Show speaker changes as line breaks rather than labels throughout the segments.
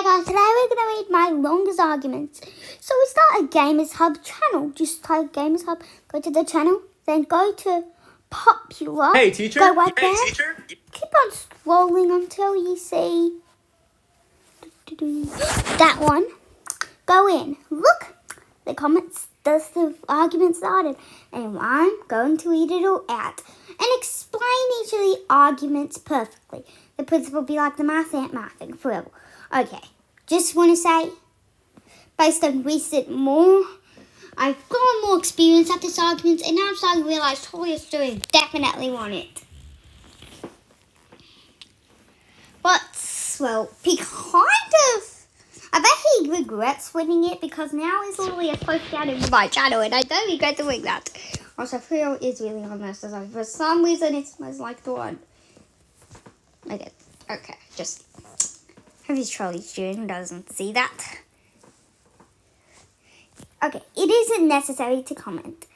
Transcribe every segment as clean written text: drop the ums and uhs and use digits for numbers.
guys, today we're going to read my longest arguments. So we start a Gamers Hub channel. Just type Gamers Hub, go to the channel, then go to Popular.
Hey, teacher.
Go right
Hey,
there.
teacher.
Keep on scrolling until you see that one. Go in. Look, the comments, the argument started. And I'm going to read it all out and explain each of the arguments perfectly. The principal will be like the math ain't mathing forever. Okay, just want to say, based on recent I've got more experience at this argument, and now I'm starting to realise Talia students definitely want it. But, well, he kind of, I bet he regrets winning it because now he's literally a post out of my channel, and I don't regret doing that. Also, Frio is really on this, so for some reason it's most like the one. Okay, just hope his trolley student doesn't see that. Okay, it isn't necessary to comment.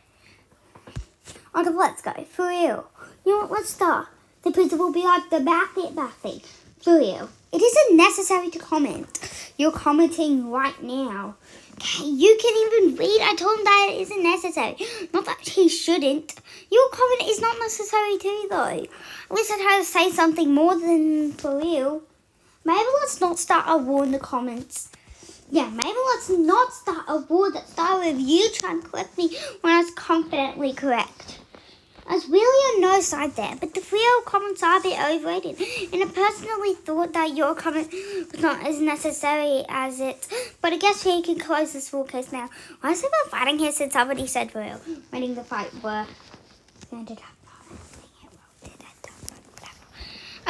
Okay, let's go. For real. You know what? Let's start. The principal will be like the math thing. For real. It isn't necessary to comment. You're commenting right now. Okay, you can even read. I told him that it isn't necessary. Not that he shouldn't. Your comment is not necessary too, though. At least I try to say something more than for real. Maybe let's not start a war in the comments. Yeah, maybe let's not start a war that started with you trying to correct me when I was confidently correct. I was really on no side there, but the real comments are a bit overrated. And I personally thought that your comment was not as necessary as it. But I guess we can close this full case now. Why has there been fighting here since somebody said real? Winning the fight were ended up.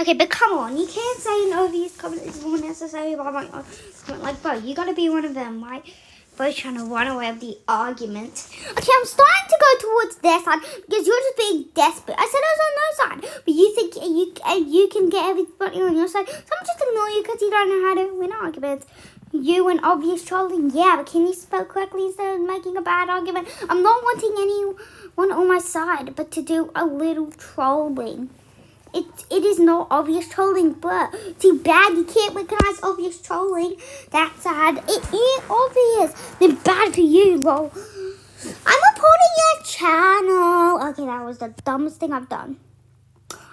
Okay, but come on, you can't say an obvious comment is more necessary by my comment. Like, bro, you gotta be one of them, right? Both trying to run away with the argument. Okay, I'm starting to go towards their side because you're just being desperate. I said I was on no side, but you think you can get everybody on your side. So I'm just ignoring you because you don't know how to win arguments. You and obvious trolling, yeah, but can you spell correctly instead of making a bad argument? I'm not wanting anyone on my side, but to do a little trolling. It is not obvious trolling, but too bad you can't recognize obvious trolling. That's sad. It ain't obvious. Then bad for you, lol. I'm reporting your channel. Okay, that was the dumbest thing I've done.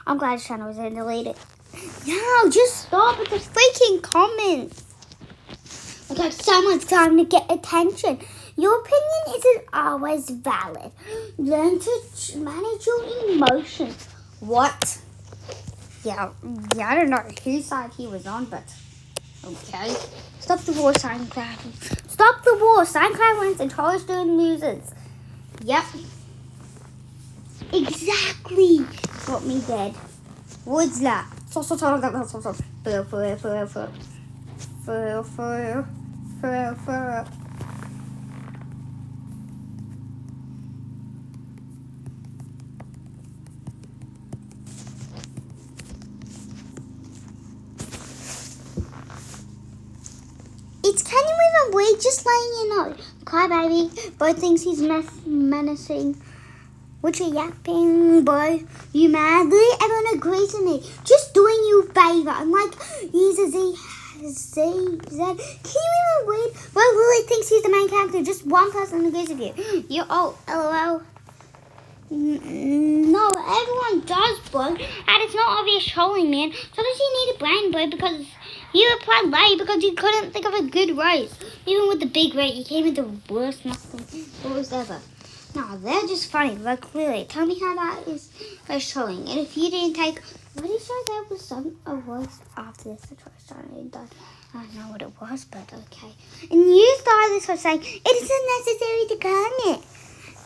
I'm glad the channel was deleted. No, just stop with the freaking comments. Okay, someone's trying to get attention. Your opinion isn't always valid. Learn to manage your emotions. What? Yeah, I don't know whose side he was on, but okay. Stop the war, Signcloud. Stop the war. Signcloud wins and Talia student loses. Yep. Exactly. Got me dead. What's that? For. It's kind of even weird, just letting you know. Crybaby, boy thinks he's menacing. What you yapping, boy? You mad? Everyone agrees with me. Just doing you a favor. I'm like, he's a Z. Can you even read? Boy really thinks he's the main character. Just one person agrees with you. You're LOL. No, everyone does, boy. And it's not obvious trolling, man. Sometimes you need a brain, boy, because you replied late because you couldn't think of a good race. Even with the big rate, you came with the worst ever. No, they're just funny, but clearly. Tell me how that is trolling. And if you didn't take... What did you say there was some awards after this? I don't know what it was, but okay. And you started this by saying, it isn't necessary to comment.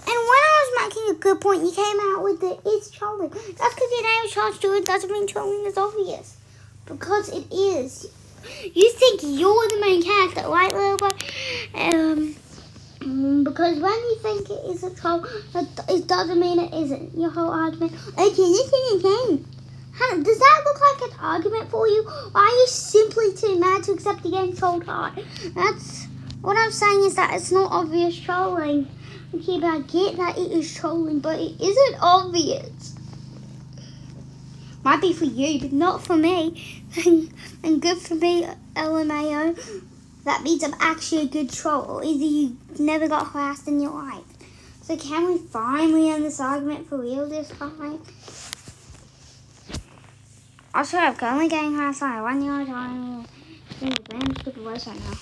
And when I was making a good point, you came out with the it's trolling. That's because your name is Charles Stewart doesn't mean trolling is obvious. Because it is. You think you're the main character, right, little boy? Because when you think it is a troll, it doesn't mean it isn't. Your whole argument. Okay, listen again. Does that look like an argument for you? Or are you simply too mad to accept the game trolled hard? That's what I'm saying is that it's not obvious trolling. Okay, but I get that it is trolling, but it isn't obvious. Might be for you, but not for me. And good for me, LMAO. That means I'm actually a good troll. Either you never got harassed in your life. So can we finally end this argument for real this time? Also, I'm currently getting harassed by 1 year old time. I'm stupid worse right now.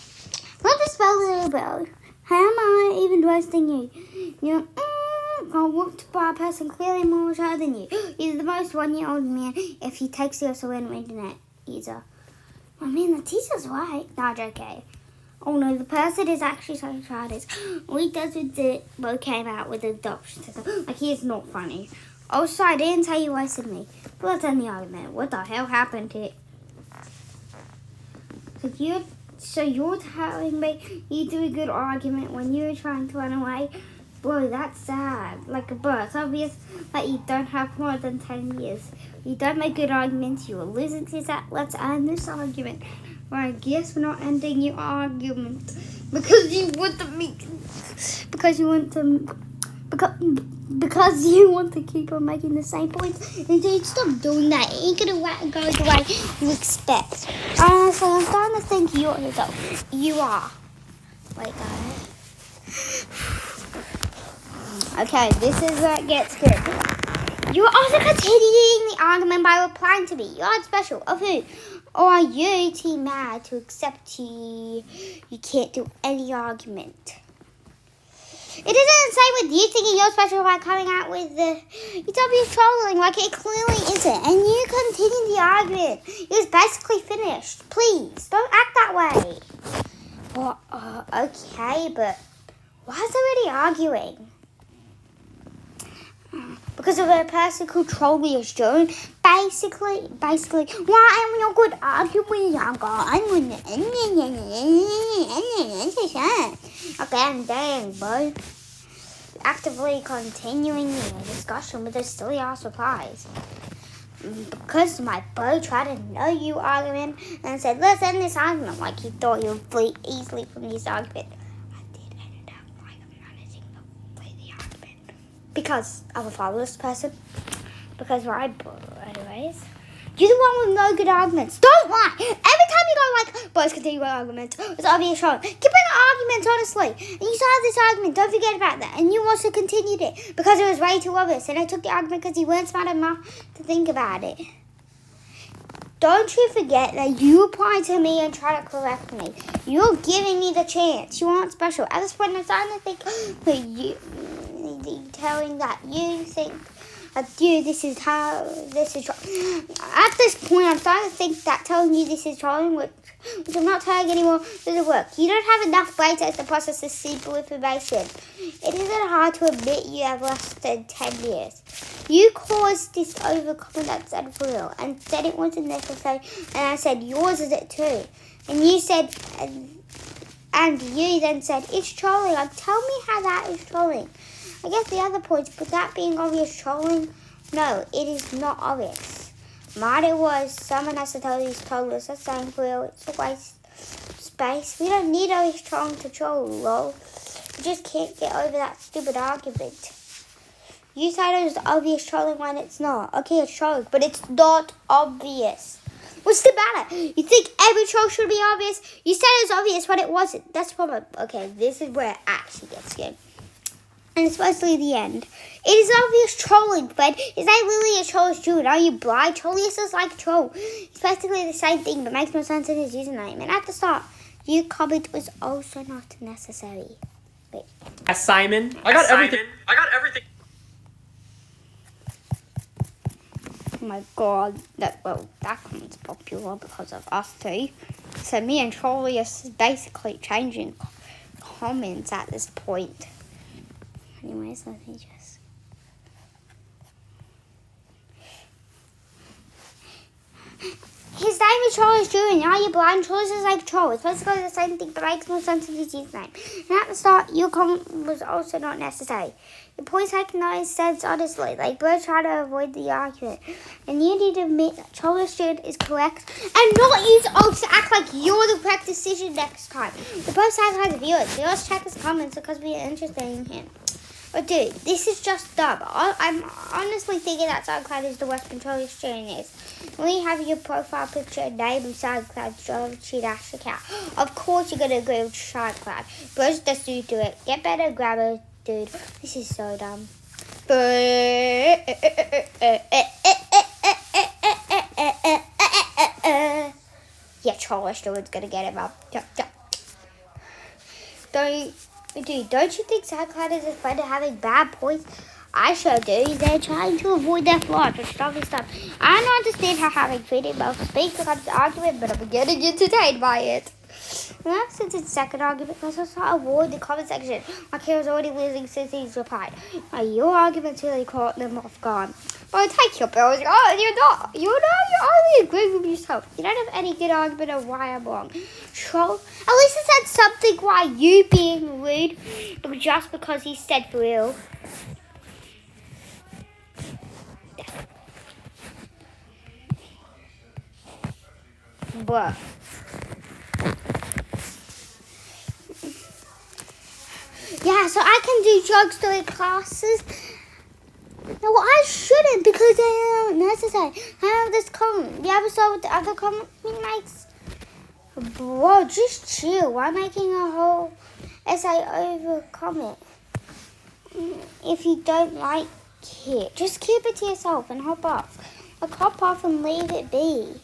Let me spell a little bit. How am I even worse than you? You're walked by a person clearly more mature than you. You're the most 1 year old man if he takes you also an internet user. I mean, the teacher's right. No, okay. Oh no, the person is actually so childish. All he does with the came out with adoption system. Like, he is not funny. Also, I didn't tell you wasted me. But let's end the argument. What the hell happened here? So you're telling me you do a good argument when you're trying to run away? Bro, that's sad. Like, bro, it's obvious that you don't have more than 10 years. You don't make good arguments. You are losing to that. Let's end this argument. Well, I guess we're not ending your argument because you want to because you want to keep on making the same points. And dude, stop doing that. It ain't gonna go the way you expect. So I'm starting to think you're an adult. You are. Wait, guys. Okay, this is where it gets good. You are also continuing the argument by replying to me. You aren't special. Of who? Or are you too mad to accept you can't do any argument? It isn't the same with you thinking you're special by coming out with the you're trolling like it clearly isn't. And you continue the argument. It was basically finished. Please, don't act that way. Well, okay, but why is there already arguing? Because of a person who trolled me as Joan. Basically, why am I good arguing? Okay, I'm done, bro. Actively continuing the discussion with those silly ass replies. Because my bro tried to know you argument and said, let's end this argument, like he thought you would flee easily from this argument. Because I'm a fatherless person. Because anyways. You're the one with no good arguments. Don't lie. Every time you go like, boys continue with arguments. It's obvious wrong. Keep bringing arguments, honestly. And you started this argument. Don't forget about that. And you also continued it. Because it was way too obvious. And I took the argument because you weren't smart enough to think about it. Don't you forget that you applied to me and tried to correct me. You're giving me the chance. You aren't special. At this point, I'm starting to think that you telling that you think this is trolling. At this point, I'm starting to think that telling you this is trolling, which I'm not telling anymore, doesn't work. You don't have enough brain cells to process this simple information. It isn't hard to admit you have less than 10 years. You caused this overconfidence and real and said it wasn't necessary, and I said yours is it too. And you said, and you then said, it's trolling. Like, tell me how that is trolling. I guess the other points, but that being obvious trolling, no, it is not obvious. Might it was, someone has to tell these trollers, that's saying real, it's a waste of space. We don't need obvious trolling to troll, lol. We just can't get over that stupid argument. You said it was obvious trolling when it's not. Okay, it's trolling, but it's not obvious. What's the matter? You think every troll should be obvious? You said it was obvious when it wasn't. That's the problem. Okay, this is where it actually gets good. And it's mostly the end. It is obvious trolling, Fred. Is that really a troll's June? Are you blind? Trollius is like a troll. It's basically the same thing, but makes more sense in his username. And at the start, your comment was also not necessary. Wait.
Simon. I got everything.
Oh my god. That comment's popular because of us two. So me and Trollius is basically changing comments at this point. Anyways, let me just... His name is Charles Jr. Are you blind? Charles is like troll. It's supposed to go to the same thing, but makes more sense in his username. And at the start, your comment was also not necessary. The points make no sense, honestly. Like, both try to avoid the argument. And you need to admit that Charles Jr. is correct and not use oaths to act like you're the correct decision next time. The post has viewers. Viewers check his comments because we are interested in him. Oh, dude, this is just dumb. I'm honestly thinking that SoundCloud is the worst control you're sharing this. When you have your profile picture, name, and SoundCloud, Geometry Dash account. Of course you're going to agree with SoundCloud. Bros just do it. Get better grammar, dude. This is so dumb. Yeah, Charles Stewart's going to get him up. Don't you think SoundCloud is afraid of having bad points? I sure do. They're trying to avoid their flaws and stuff and stuff. I don't understand how having freedom of speech becomes an argument, but I'm getting entertained by it. Well, since it's second argument, let's also avoid the comment section. My kid's already losing since he's replied. Your arguments really caught them off guard. Well, take your bills. Oh, you're only agreeing with yourself. You don't have any good argument of why I'm wrong. Troll. At least it said something why you being rude, but just because he said for real. But yeah, so I can do drugstore classes. No, I shouldn't because they aren't necessary. I have this comment. You ever saw what the other comment makes? Bro, just chill. Why making a whole essay over comment? If you don't like it, just keep it to yourself and hop off. Like, hop off and leave it be.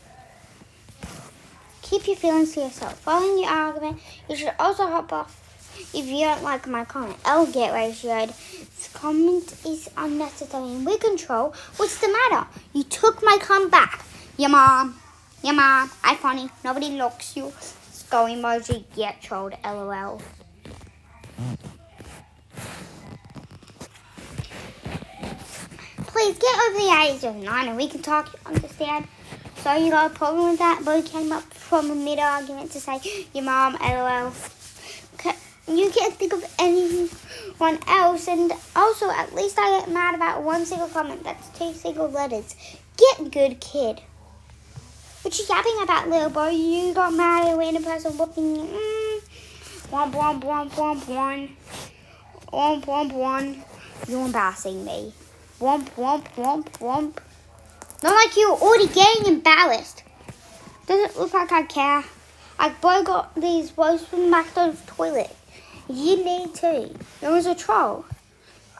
Keep your feelings to yourself. Following your argument, you should also hop off if you don't like my comment. I'll get ratioed. This comment is unnecessary and we control. What's the matter? You took my comment back. Your mom. I funny. Nobody looks you. Skull emoji. Get trolled. LOL. Please get over the age of 9 and we can talk. You understand? So you got a problem with that? But came up from a mid-argument to say, your mom, LOL. You can't think of anyone else. And also, at least I get mad about one single comment. That's 2 single letters. Get good, kid. What you yapping about, little boy? You got mad at a random person whooping you. Womp, womp, womp, womp, womp. Womp, womp, womp. You're embarrassing me. Womp, womp, womp, womp. Not like you're already getting embarrassed. Doesn't look like I care. Like, boy got these woes from McDonald's toilet. You need to. It was a troll.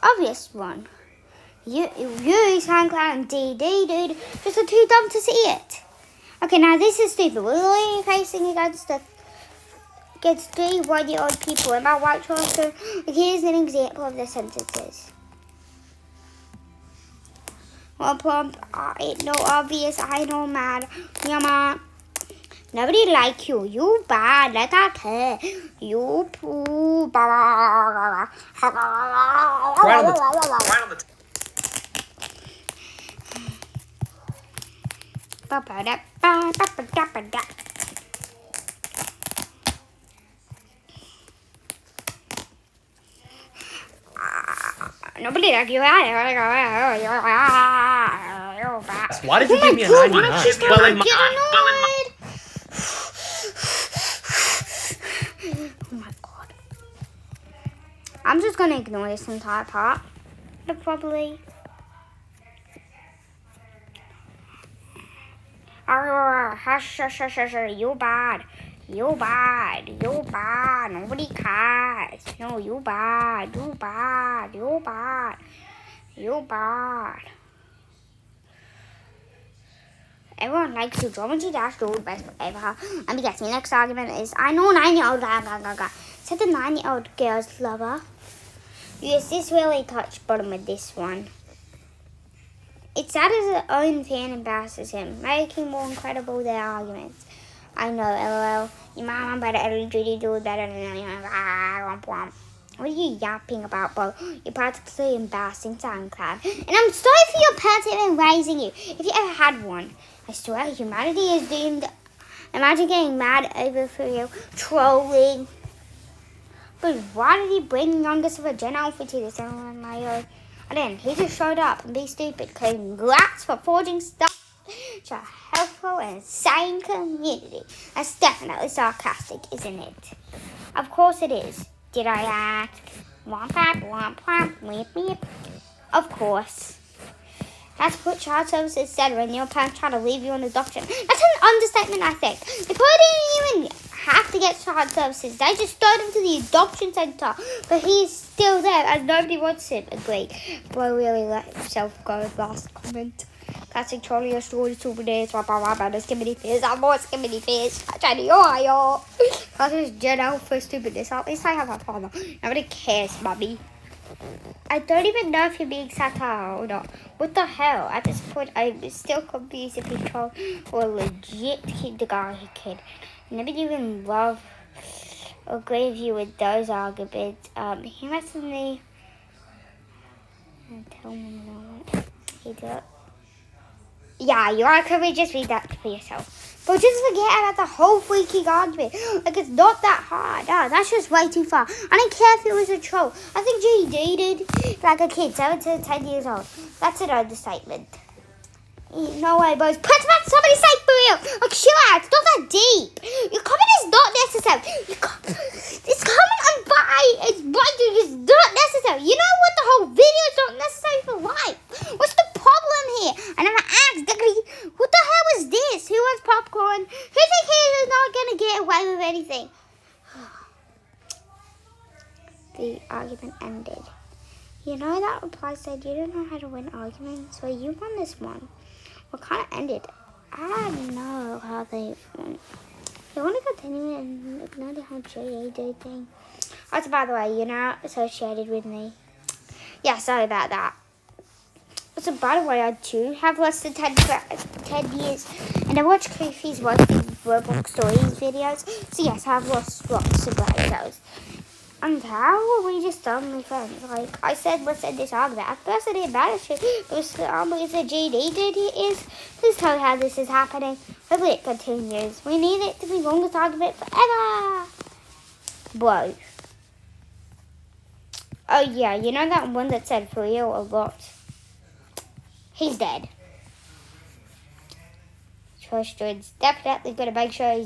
Obvious one. You SoundCloud and DD, dude. Just are too dumb to see it. Okay, now this is stupid. We're really facing against 3 1-year-old people. Am I right, Charles? So, here's an example of the sentences. Well, ain't no obvious, I know mad. Yama. Nobody like you. You bad. Let that care. You poo.
Right on the
Nobody like you.
Why did you give me a 99? Well, in my
Oh my god. I'm just gonna ignore this entire part. Probably. Hush, hush, hush, hush, you bad. You bad. You bad. Nobody cares. No, you bad. You bad. You bad. You bad. Everyone likes you. Geometry Dash the best ever. Let me guess. My next argument is I know 9-year-old. Said the 9-year-old girl's lover. Yes, this really touched bottom with this one. It's sad as his own fan embarrasses him, making more incredible their arguments. I know, LOL. Your mama better every do better than you. What are you yapping about, bro? You're practically embarrassing SoundCloud. And I'm sorry for your parents even raising you. If you ever had one. I swear, humanity is doomed. Imagine getting mad over for you trolling. But why did he bring youngest of a Gen Alpha to this? And then he just showed up and be stupid. Congrats for forging stuff to a helpful and sane community. That's definitely sarcastic, isn't it? Of course it is. Did I ask? Womp, womp, womp, weep, weep. Of course. That's what child services said when your parents try to leave you in adoption. That's an understatement, I think. They probably didn't even have to get child services. They just stowed him to the adoption center. But he's still there and nobody wants him. Agreed. Boy really let himself go. Last comment. Classic Charlie or story super days. Skibbity fizz. I'm more skibbity fizz. Johnny, Ohio. Classic Gen Alpha stupidness. At least I have a father. Nobody cares, mummy. I don't even know if you're being satire or not. What the hell? At this point, I'm still confused if he's troll or a legit kindergarten kid. I never even love or agree with you with those arguments. He must have me. Tell me what he did. Yeah, you are. Could we just read that for yourself? But just forget about the whole freaking argument. Like, it's not that hard. No, that's just way too far. I don't care if it was a troll. I think G dated like a kid, 7 to 10 years old. That's an understatement. No way, boys. Put about somebody's sake for real. Like, chill out. It's not that deep. Your comment is not necessary. This comment on it's biting is not necessary. You know what? The whole video is not necessary for life. What's the problem here? I never asked. What the hell is this? Who wants popcorn? Who think he is not going to get away with anything? The argument ended. You know that reply said you don't know how to win arguments, so you won this one. What kind of ended? I don't know how they went. They want to continue and ignore the whole JA thing. Also, by the way, you're not associated with me. Yeah, sorry about that. Also, by the way, I do have less than 10 years. And I watch Kofi's Roblox Stories videos. So yes, I have lost lots of those. And how were we just suddenly friends? Like, I said, let's end this argument. At first, I didn't manage it. It was the GD did is. Please tell me how this is happening. Hopefully it continues. We need it to be the longest argument forever. Whoa. Oh, yeah, you know that one that said for real a lot? He's dead. Trust Jordan's definitely going to make sure he's